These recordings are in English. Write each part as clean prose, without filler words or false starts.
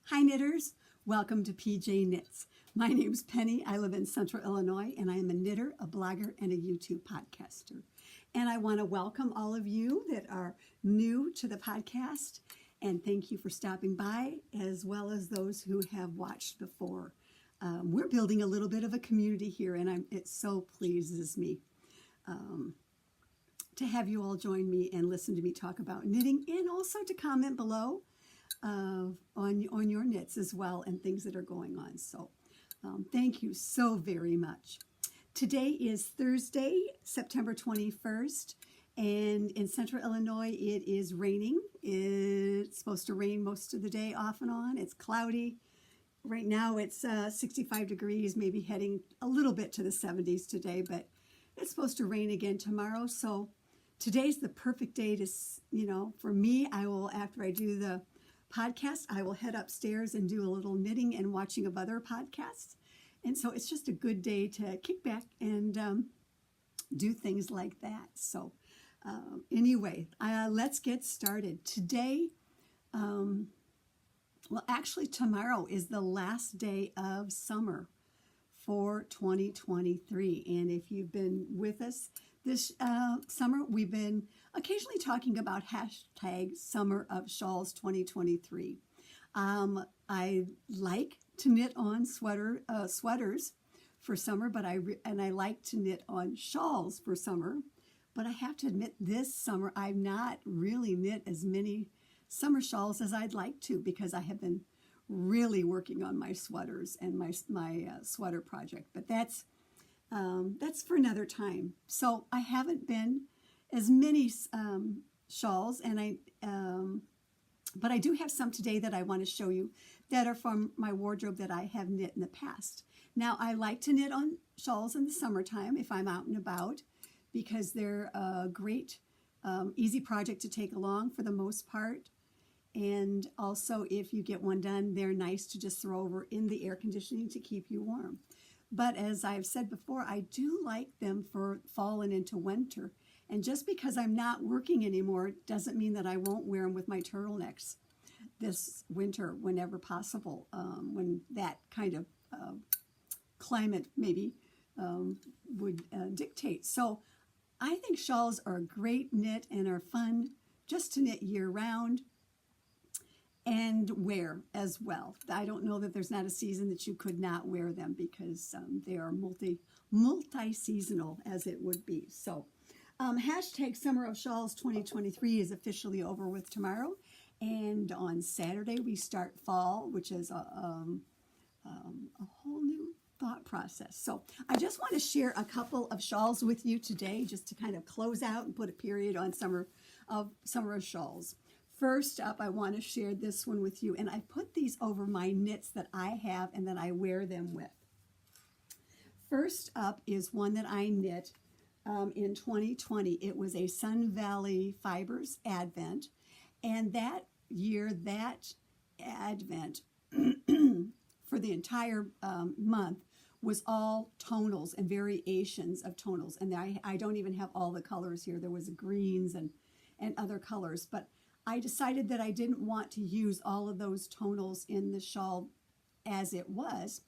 Hi knitters, welcome to PJ Knits. My name's Penny. I live in Central Illinois and I am a knitter, a blogger, and a YouTube podcaster. And I want to welcome all of you that are new to the podcast and thank you for stopping by, as well as those who have watched before. We're building a little bit of a community here and it so pleases me to have you all join me and listen to me talk about knitting, and also to comment below on your knits as well and things that are going on. So thank you so very much. Today is Thursday, September 21st, and in Central Illinois it is raining. It's supposed to rain most of the day off and on. It's cloudy. Right now it's 65 degrees, maybe heading a little bit to the 70s today, but it's supposed to rain again tomorrow. So today's the perfect day to, for me, after I do the podcast, I will head upstairs and do a little knitting and watching of other podcasts. And so it's just a good day to kick back and do things like that. So anyway, let's get started. Today, actually tomorrow is the last day of summer for 2023. And if you've been with us this summer, we've been occasionally talking about hashtag Summer of Shawls 2023. I like to knit on sweaters for summer, but I like to knit on shawls for summer. But I have to admit, this summer I've not really knit as many summer shawls as I'd like to, because I have been really working on my sweaters and my sweater project. But that's for another time. So I haven't been as many shawls, and but I do have some today that I want to show you that are from my wardrobe that I have knit in the past. Now, I like to knit on shawls in the summertime if I'm out and about, because they're a great, easy project to take along for the most part. And also, if you get one done, they're nice to just throw over in the air conditioning to keep you warm. But as I've said before, I do like them for fall and into winter. And just because I'm not working anymore doesn't mean that I won't wear them with my turtlenecks this winter whenever possible, when that kind of climate maybe would dictate. So I think shawls are a great knit and are fun just to knit year-round and wear as well. I don't know that there's not a season that you could not wear them, because they are multi-seasonal, as it would be. So hashtag Summer of Shawls 2023 is officially over with tomorrow, and on Saturday we start fall, which is a whole new thought process. So I just want to share a couple of shawls with you today, just to kind of close out and put a period on Summer of Shawls. First up, I want to share this one with you, and I put these over my knits that I have and that I wear them with. First up is one that I knit in 2020. It was a Sun Valley Fibers Advent, and that year, that Advent for the entire month was all tonals and variations of tonals, and I don't even have all the colors here. There was greens and other colors, but I decided that I didn't want to use all of those tonals in the shawl as it was,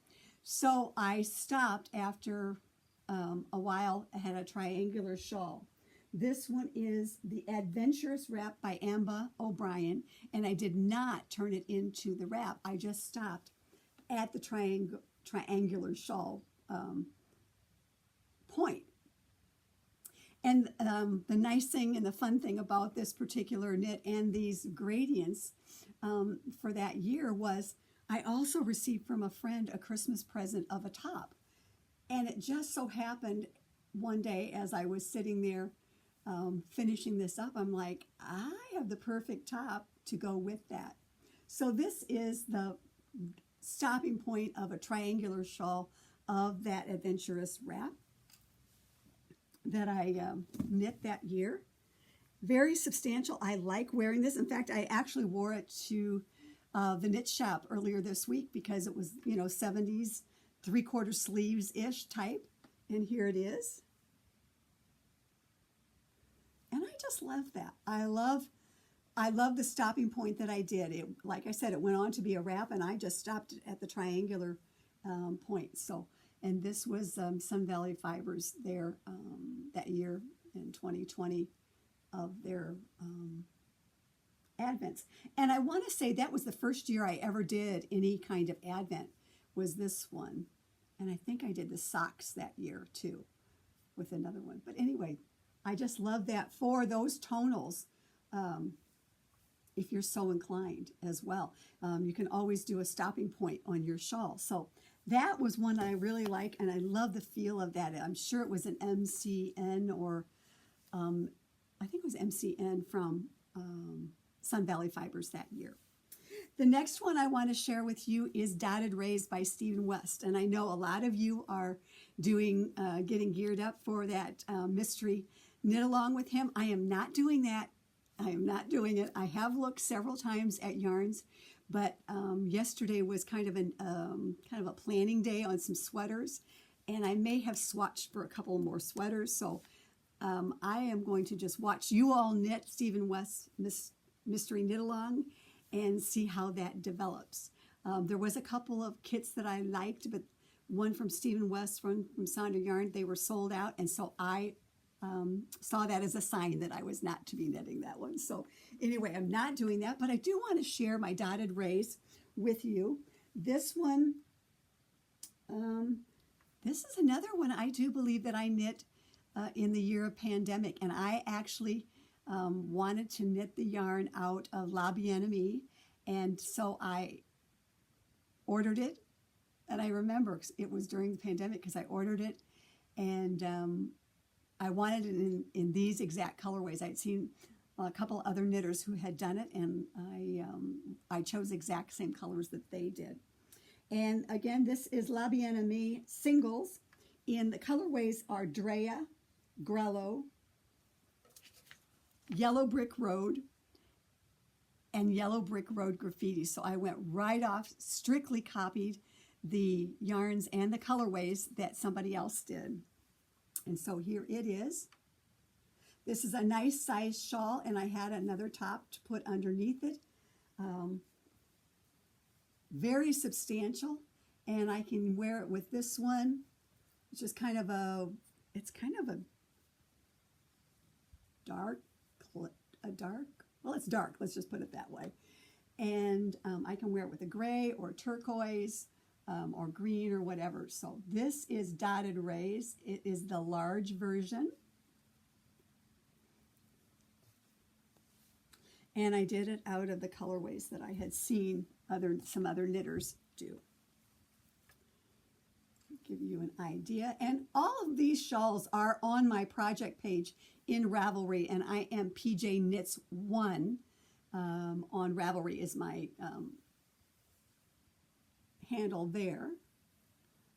so I stopped after a while. I had a triangular shawl. This one is the ADVENTurous Wrap by Amba O'Brien, and I did not turn it into the wrap. I just stopped at the triangular shawl point. And the nice thing and the fun thing about this particular knit and these gradients for that year was I also received from a friend a Christmas present of a top. And it just so happened one day as I was sitting there finishing this up, I'm like, I have the perfect top to go with that. So this is the stopping point of a triangular shawl of that ADVENTurous Wrap that I knit that year. Very substantial. I like wearing this. In fact, I actually wore it to the knit shop earlier this week, because it was, 70s, 3/4 sleeves-ish type. And here it is. And I just love that. I love I love the stopping point that I did. It, like I said, it went on to be a wrap, and I just stopped at the triangular point. So, and this was Sun Valley Fibers there that year in 2020 of their Advents. And I want to say that was the first year I ever did any kind of Advent, was this one. And I think I did the socks that year too with another one. But anyway, I just love that for those tonals, if you're so inclined as well. You can always do a stopping point on your shawl. So that was one I really like, and I love the feel of that. I'm sure it was an MCN, or I think it was MCN from Sun Valley Fibers that year. The next one I want to share with you is Dotted Rays by Stephen West. And I know a lot of you are doing, getting geared up for that mystery knit along with him. I am not doing that. I am not doing it. I have looked several times at yarns, but yesterday was kind of a planning day on some sweaters, and I may have swatched for a couple more sweaters. So I am going to just watch you all knit Stephen West's mystery knit along and see how that develops. There was a couple of kits that I liked, but one from Stephen West, one from Sonder Yarn, they were sold out, and so I saw that as a sign that I was not to be knitting that one. So anyway, I'm not doing that, but I do want to share my Dotted Rays with you. This one, this is another one I do believe that I knit in the year of pandemic, and I actually wanted to knit the yarn out of La Bien-Aimée, and so I ordered it. And I remember it was during the pandemic because I ordered it, and I wanted it in these exact colorways. I'd seen a couple other knitters who had done it, and I chose exact same colors that they did. And again, this is La Bien-Aimée singles. In the colorways are Drea, Grello, Yellow Brick Road, and Yellow Brick Road Graffiti. So I went right off, strictly copied the yarns and the colorways that somebody else did. And so here it is. This is a nice size shawl, and I had another top to put underneath it. Very substantial, and I can wear it with this one, which is kind of a, it's kind of a dark, well, it's dark, let's just put it that way. And I can wear it with a gray or turquoise or green or whatever. So this is Dotted Rays. It is the large version. And I did it out of the colorways that I had seen some other knitters do. Give you an idea. And all of these shawls are on my project page in Ravelry, and I am PJ Knits 1 on Ravelry is my handle there.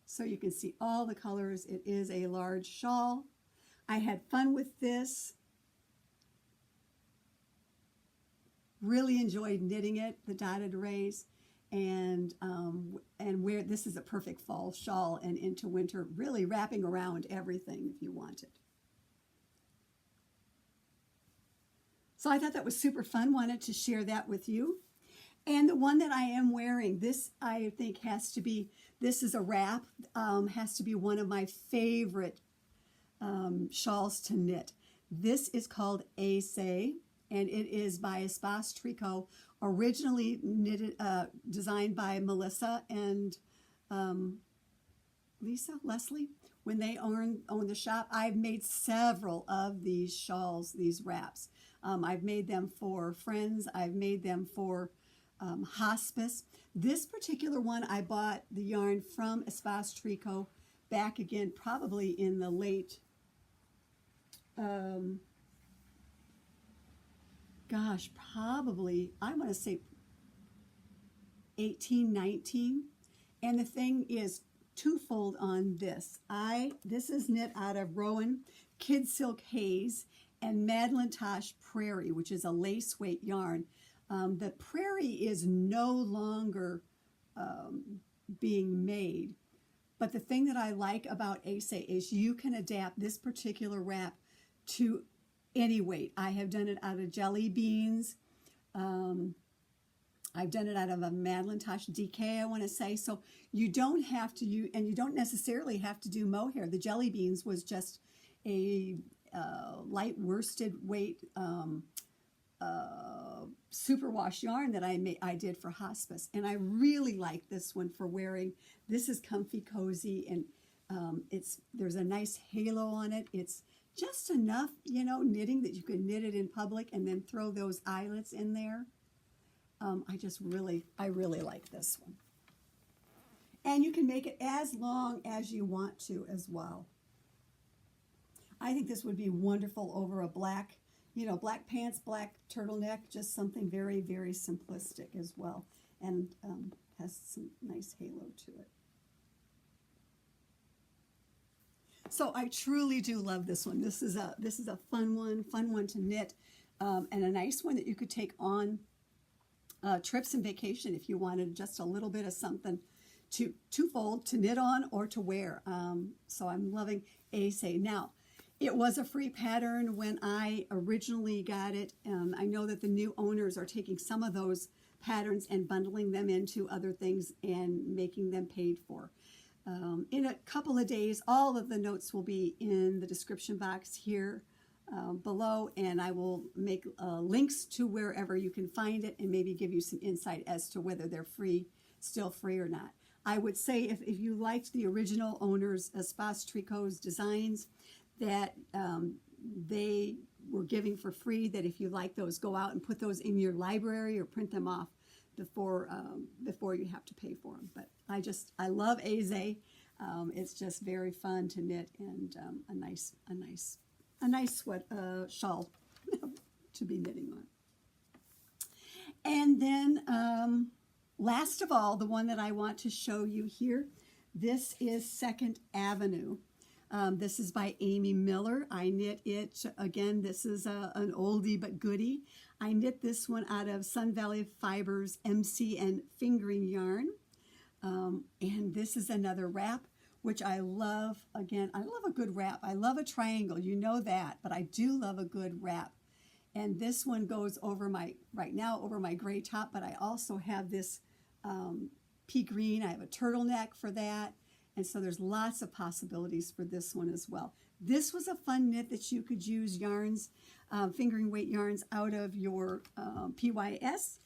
So you can see all the colors. It is a large shawl. I had fun with this. Really enjoyed knitting it, the Dotted Rays, and where this is a perfect fall shawl and into winter, really wrapping around everything if you want it. So I thought that was super fun. Wanted to share that with you. And the one that I am wearing, this I think has to be, this is a wrap, has to be one of my favorite shawls to knit. This is called Aise, and it is by Espace Tricot, originally knitted, designed by Melissa and Leslie, when they own the shop. I've made several of these shawls, these wraps. I've made them for friends. I've made them for hospice. This particular one, I bought the yarn from Espace Tricot back again, probably in the late, probably, I want to say 1819. And the thing is twofold on this. This is knit out of Rowan Kid Silk Haze and Madeline Tosh Prairie, which is a lace weight yarn. The Prairie is no longer being made, but the thing that I like about Aise is you can adapt this particular wrap to any weight. I have done it out of jelly beans. I've done it out of a Madelinetosh DK, I want to say. So you don't have to, and you don't necessarily have to do mohair. The jelly beans was just a light worsted weight superwash yarn that I did for hospice, and I really like this one for wearing. This is comfy, cozy, and there's a nice halo on it. It's just enough, knitting that you can knit it in public and then throw those eyelets in there. I really like this one. And you can make it as long as you want to as well. I think this would be wonderful over a black, black pants, black turtleneck, just something very, very simplistic as well, and has some nice halo to it. So I truly do love this one. This is a fun one to knit, and a nice one that you could take on trips and vacation if you wanted just a little bit of something to fold, to knit on, or to wear. So I'm loving Aise. Now, it was a free pattern when I originally got it. I know that the new owners are taking some of those patterns and bundling them into other things and making them paid for. In a couple of days, all of the notes will be in the description box here below, and I will make links to wherever you can find it and maybe give you some insight as to whether they're still free or not. I would say if you liked the original owners, Espace Tricot's designs that they were giving for free, that if you like those, go out and put those in your library or print them off before you have to pay for them. But I love Aise. It's just very fun to knit, and a nice shawl to be knitting on. And then last of all, the one that I want to show you here, this is Second Avenue. This is by Amy Miller. I knit it, again, this is an oldie but goodie. I knit this one out of Sun Valley Fibers MC and fingering yarn. And this is another wrap, which I love. Again, I love a good wrap. I love a triangle, you know that, but I do love a good wrap. And this one goes over right now over my gray top, but I also have this pea green. I have a turtleneck for that. And so there's lots of possibilities for this one as well. This was a fun knit that you could use yarns, fingering weight yarns out of your PYS.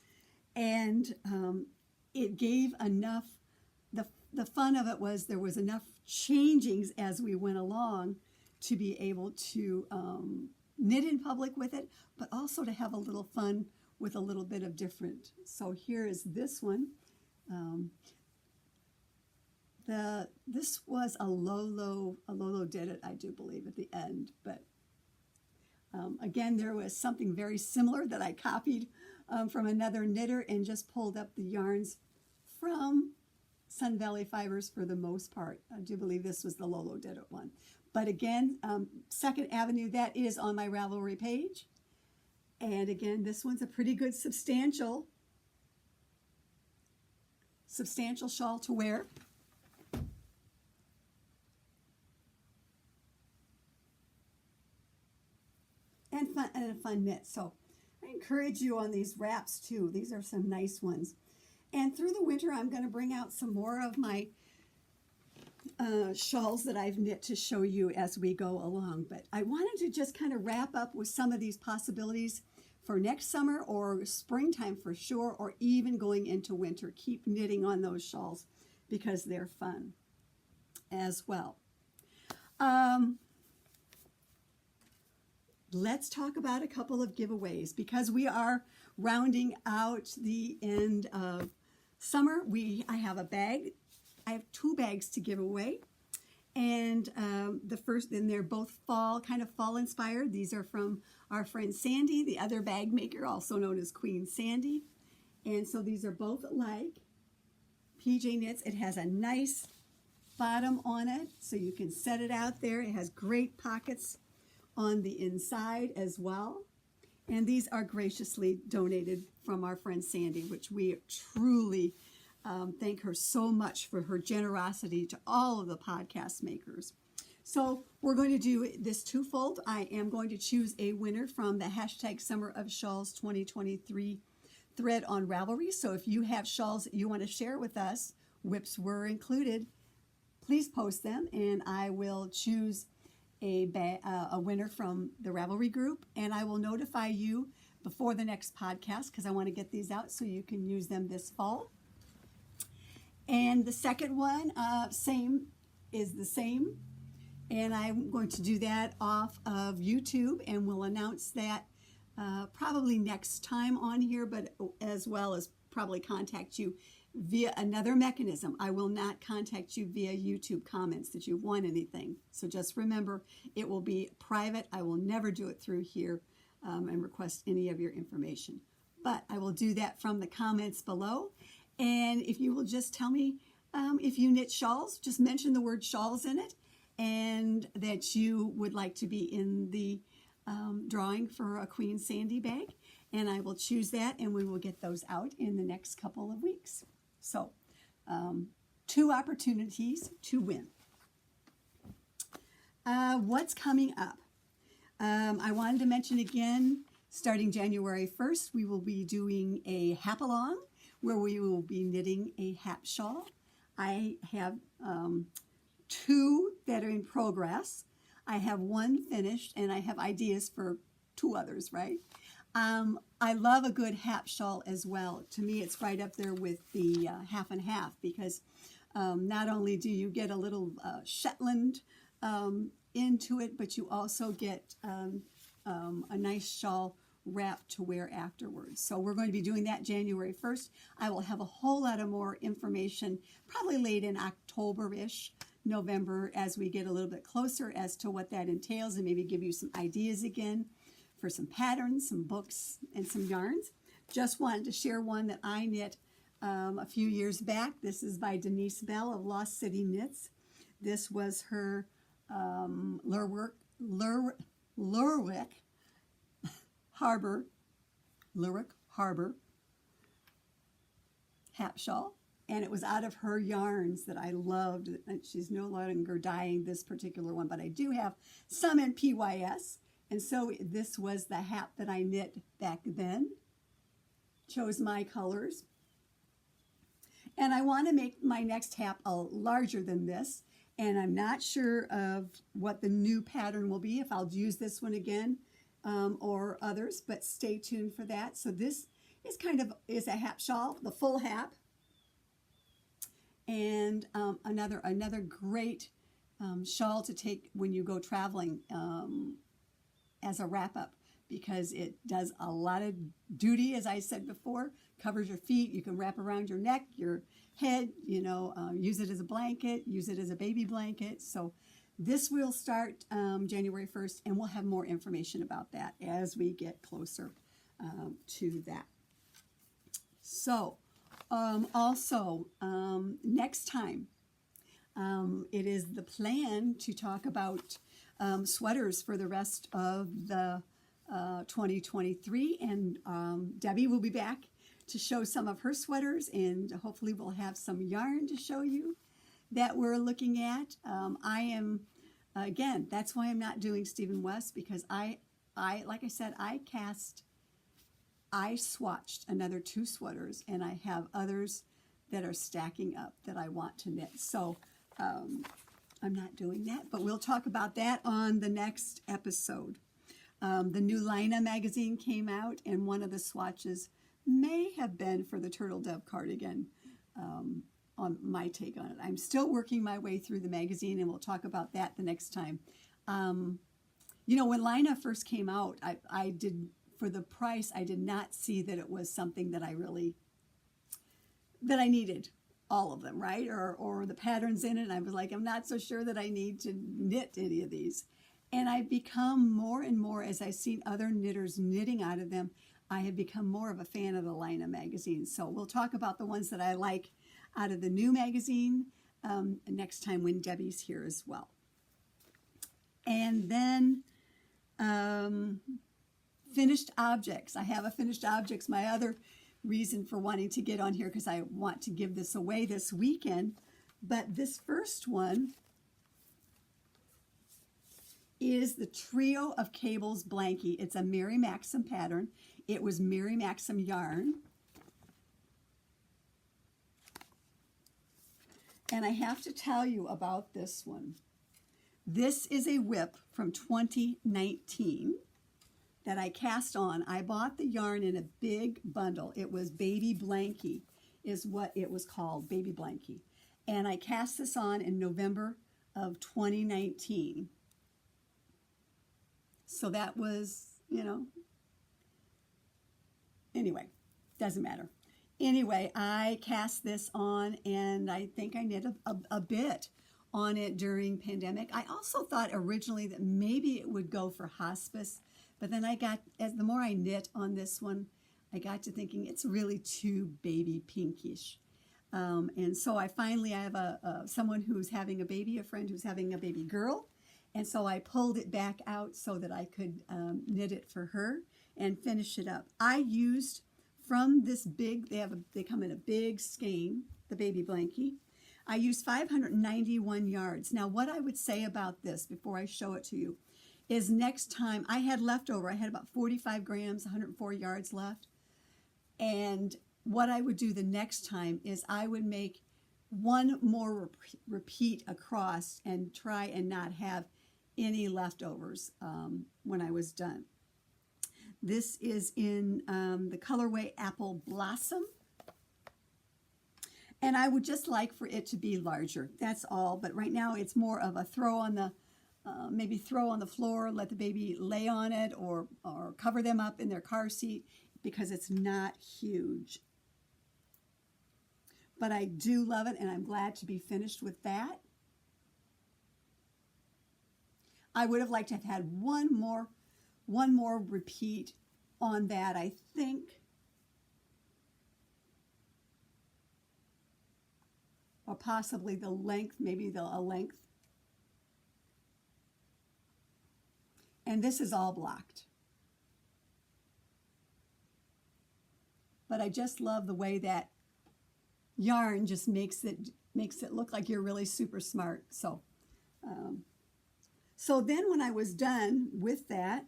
And it gave enough, the fun of it was there was enough changings as we went along to be able to knit in public with it, but also to have a little fun with a little bit of different. So here is this one. This was a Lolo did it, I do believe, at the end. But again, there was something very similar that I copied from another knitter and just pulled up the yarns from Sun Valley Fibers for the most part. I do believe this was the Lolo did it one. But again, Second Avenue, that is on my Ravelry page. And again, this one's a pretty good substantial shawl to wear. And a fun knit. So I encourage you on these wraps too. These are some nice ones. And through the winter, I'm going to bring out some more of my shawls that I've knit to show you as we go along. But I wanted to just kind of wrap up with some of these possibilities for next summer or springtime for sure, or even going into winter. Keep knitting on those shawls because they're fun as well. Let's talk about a couple of giveaways because we are rounding out the end of summer. I have a bag. I have 2 bags to give away. And they're both kind of fall inspired. These are from our friend Sandy, the other bag maker, also known as Queen Sandy. And so these are both alike. PJ Knits. It has a nice bottom on it, so you can set it out there. It has great pockets on the inside as well. And these are graciously donated from our friend Sandy, which we truly thank her so much for her generosity to all of the podcast makers. So we're going to do this twofold. I am going to choose a winner from the hashtag Summer of Shawls 2023 thread on Ravelry. So if you have shawls that you want to share with us, whips were included, please post them, and I will choose a winner from the Ravelry group, and I will notify you before the next podcast because I want to get these out so you can use them this fall. And the second one, same, and I'm going to do that off of YouTube, and we'll announce that probably next time on here, but as well as probably contact you via another mechanism. I will not contact you via YouTube comments that you've won anything. So just remember, it will be private. I will never do it through here and request any of your information. But I will do that from the comments below. And if you will just tell me if you knit shawls, just mention the word shawls in it, and that you would like to be in the drawing for a Queen Sandy bag. And I will choose that, and we will get those out in the next couple of weeks. So, 2 opportunities to win. What's coming up? I wanted to mention again, starting January 1st, we will be doing a hap-along where we will be knitting a hap shawl. I have 2 that are in progress. I have 1 finished, and I have ideas for 2 others, right? I love a good hap shawl as well. To me, it's right up there with the half and half, because not only do you get a little Shetland into it, but you also get a nice shawl wrap to wear afterwards. So we're going to be doing that January 1st. I will have a whole lot of more information probably late in October-ish, November, as we get a little bit closer as to what that entails, and maybe give you some ideas again for some patterns, some books, and some yarns. Just wanted to share one that I knit a few years back. This is by Denise Bell of Lost City Knits. This was her Lerwick Harbor hap shawl, and it was out of her yarns that I loved. She's no longer dyeing this particular one, but I do have some in PYS. And so this was the hap that I knit back then. Chose my colors. And I want to make my next hap larger than this. And I'm not sure of what the new pattern will be, if I'll use this one again or others, but stay tuned for that. So this is a hap shawl, the full hap. And another great shawl to take when you go traveling as a wrap-up, because it does a lot of duty, as I said before. Covers your feet, you can wrap around your neck, your head, use it as a blanket, use it as a baby blanket. So this will start January 1st, and we'll have more information about that as we get closer to that. So also next time, it is the plan to talk about sweaters for the rest of the 2023, and Debbie will be back to show some of her sweaters, and hopefully we'll have some yarn to show you that we're looking at. I am, again, that's why I'm not doing Stephen West, because I like I said, I swatched another 2 sweaters, and I have others that are stacking up that I want to knit. So I'm not doing that, but we'll talk about that on the next episode. The new Lina magazine came out, and one of the swatches may have been for the Turtle Dove cardigan, on my take on it. I'm still working my way through the magazine, and we'll talk about that the next time. When Lina first came out, I did, for the price, I did not see that it was something that I needed. All of them, right? Or the patterns in it. And I was like, I'm not so sure that I need to knit any of these. And I've become more and more, as I've seen other knitters knitting out of them, I have become more of a fan of the Lina magazine. So we'll talk about the ones that I like out of the new magazine next time when Debbie's here as well. And then finished objects. I have a finished objects. My other reason for wanting to get on here, because I want to give this away this weekend, but this first one is the Trio of Cables Blankie. It's a Mary Maxim pattern. It was Mary Maxim yarn, And I have to tell you about this one. This is a whip from 2019 that I cast on. I bought the yarn in a big bundle. It was Baby Blankie is what it was called, Baby Blankie. And I cast this on in November of 2019. So that was, anyway, doesn't matter. Anyway, I cast this on, and I think I knit a bit on it during pandemic. I also thought originally that maybe it would go for hospice, but then the more I knit on this one, I got to thinking it's really too baby pinkish. And so I have someone who's having a baby, a friend who's having a baby girl. And so I pulled it back out so that I could knit it for her and finish it up. I used from this big, they come in a big skein, the Baby Blankie. I used 591 yards. Now what I would say about this before I show it to you is next time I had leftover, I had about 45 grams, 104 yards left. And what I would do the next time is I would make one more repeat across and try and not have any leftovers when I was done. This is in the colorway Apple Blossom. And I would just like for it to be larger. That's all. But right now it's more of a throw on the, maybe throw on the floor, let the baby lay on it, or cover them up in their car seat, because it's not huge. But I do love it, and I'm glad to be finished with that. I would have liked to have had one more repeat on that, I think. Or possibly the length, maybe a length. And this is all blocked. But I just love the way that yarn just makes it look like you're really super smart. So then when I was done with that,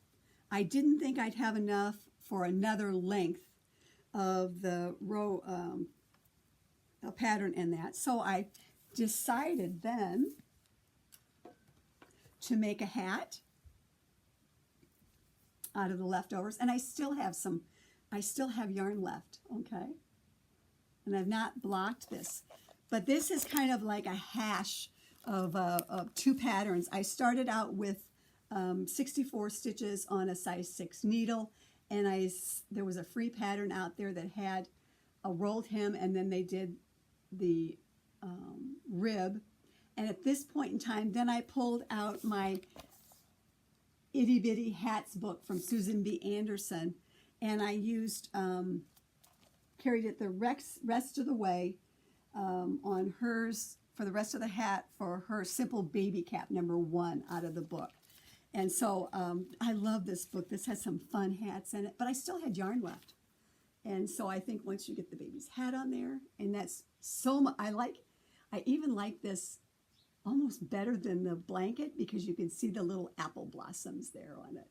I didn't think I'd have enough for another length of the row pattern in that. So I decided then to make a hat out of the leftovers, and I still have yarn left, okay? And I've not blocked this, but this is kind of like a hash of two patterns. I started out with 64 stitches on a size 6 needle, and there was a free pattern out there that had a rolled hem, and then they did the rib. And at this point in time, then I pulled out my Itty Bitty Hats book from Susan B. Anderson, and I used carried it the rest of the way on hers for the rest of the hat for her Simple Baby Cap #1 out of the book. And so I love this book. This has some fun hats in it, but I still had yarn left. And so I think once you get the baby's hat on there, and that's so much, I even like this almost better than the blanket because you can see the little apple blossoms there on it.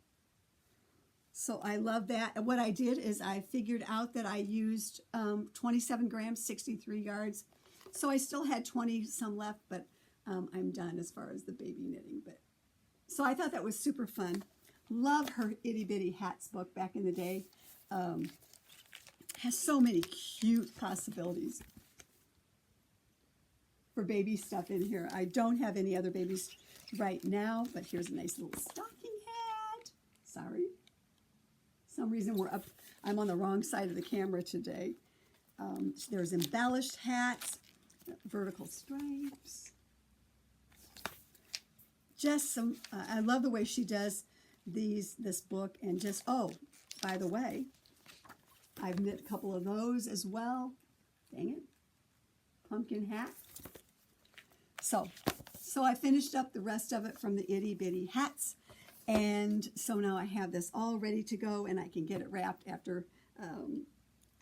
So I love that. And what I did is I figured out that I used 27 grams, 63 yards. So I still had 20 some left, but I'm done as far as the baby knitting. So I thought that was super fun. Love her Itty Bitty Hats book back in the day. Has so many cute possibilities for baby stuff in here. I don't have any other babies right now, but here's a nice little stocking hat. Sorry. For some reason I'm on the wrong side of the camera today. There's embellished hats, vertical stripes. Just some, I love the way she does this book, and just, oh, by the way, I've knit a couple of those as well. Dang it. Pumpkin hat. So I finished up the rest of it from the Itty Bitty Hats, and so now I have this all ready to go, and I can get it wrapped after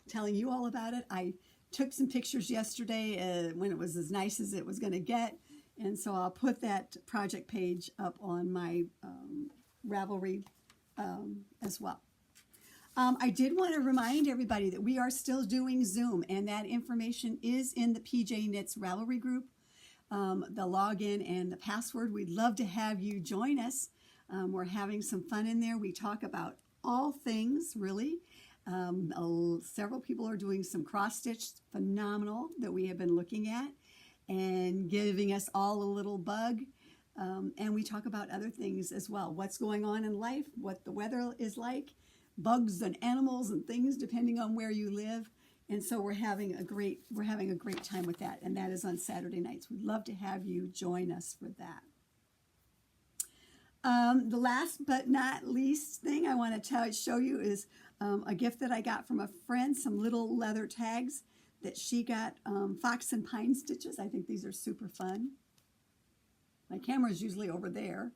telling you all about it. I took some pictures yesterday when it was as nice as it was going to get, and so I'll put that project page up on my Ravelry as well. I did want to remind everybody that we are still doing Zoom, and that information is in the PJ Knits Ravelry group. the login and the password. We'd love to have you join us. We're having some fun in there. We talk about all things, really. Several people are doing some cross-stitch, phenomenal, that we have been looking at and giving us all a little bug. And we talk about other things as well. What's going on in life, what the weather is like, bugs and animals and things depending on where you live. And so we're having a great time with that. And that is on Saturday nights. We'd love to have you join us for that. The last but not least thing I want to show you is a gift that I got from a friend, some little leather tags that she got, fox and pine stitches. I think these are super fun. My camera is usually over there,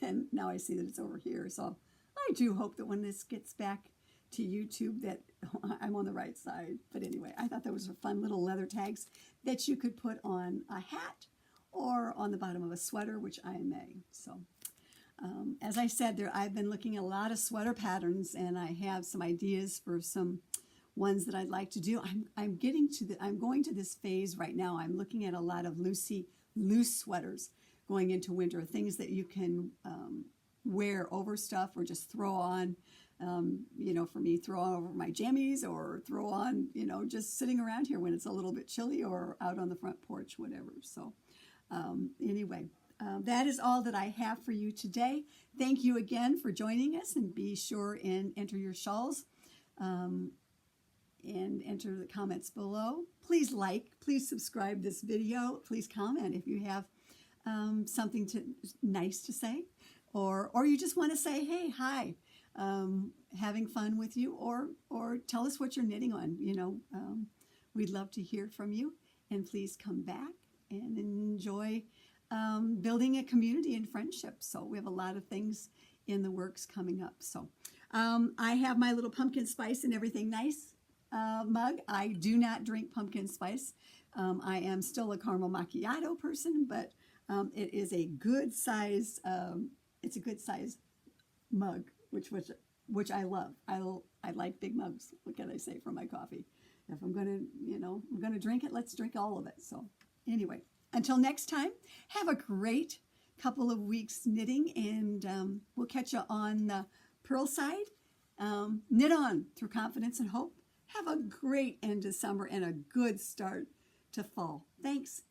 and now I see that it's over here. So I do hope that when this gets back to YouTube that I'm on the right side. But anyway, I thought those were fun little leather tags that you could put on a hat or on the bottom of a sweater, which I may. So as I said, I've been looking at a lot of sweater patterns, and I have some ideas for some ones that I'd like to do. I'm going to this phase right now. I'm looking at a lot of loose sweaters going into winter, things that you can wear over stuff or just throw on. For me, throw on over my jammies or throw on, just sitting around here when it's a little bit chilly or out on the front porch, whatever. So anyway. That is all that I have for you today. Thank you again for joining us, and be sure and enter your shawls and enter the comments below. Please please subscribe this video. Please comment if you have something nice to say, or you just want to say, hey, hi, having fun with you, or tell us what you're knitting on. We'd love to hear from you, and please come back and enjoy building a community and friendship. So we have a lot of things in the works coming up. So I have my little pumpkin spice and everything nice mug. I do not drink pumpkin spice. I am still a caramel macchiato person, but it is a good size. It's a good size mug, which I love. I like big mugs. What can I say for my coffee? If I'm gonna drink it, let's drink all of it. So anyway. Until next time, have a great couple of weeks knitting, and we'll catch you on the purl side. Knit on through confidence and hope. Have a great end to summer and a good start to fall. Thanks.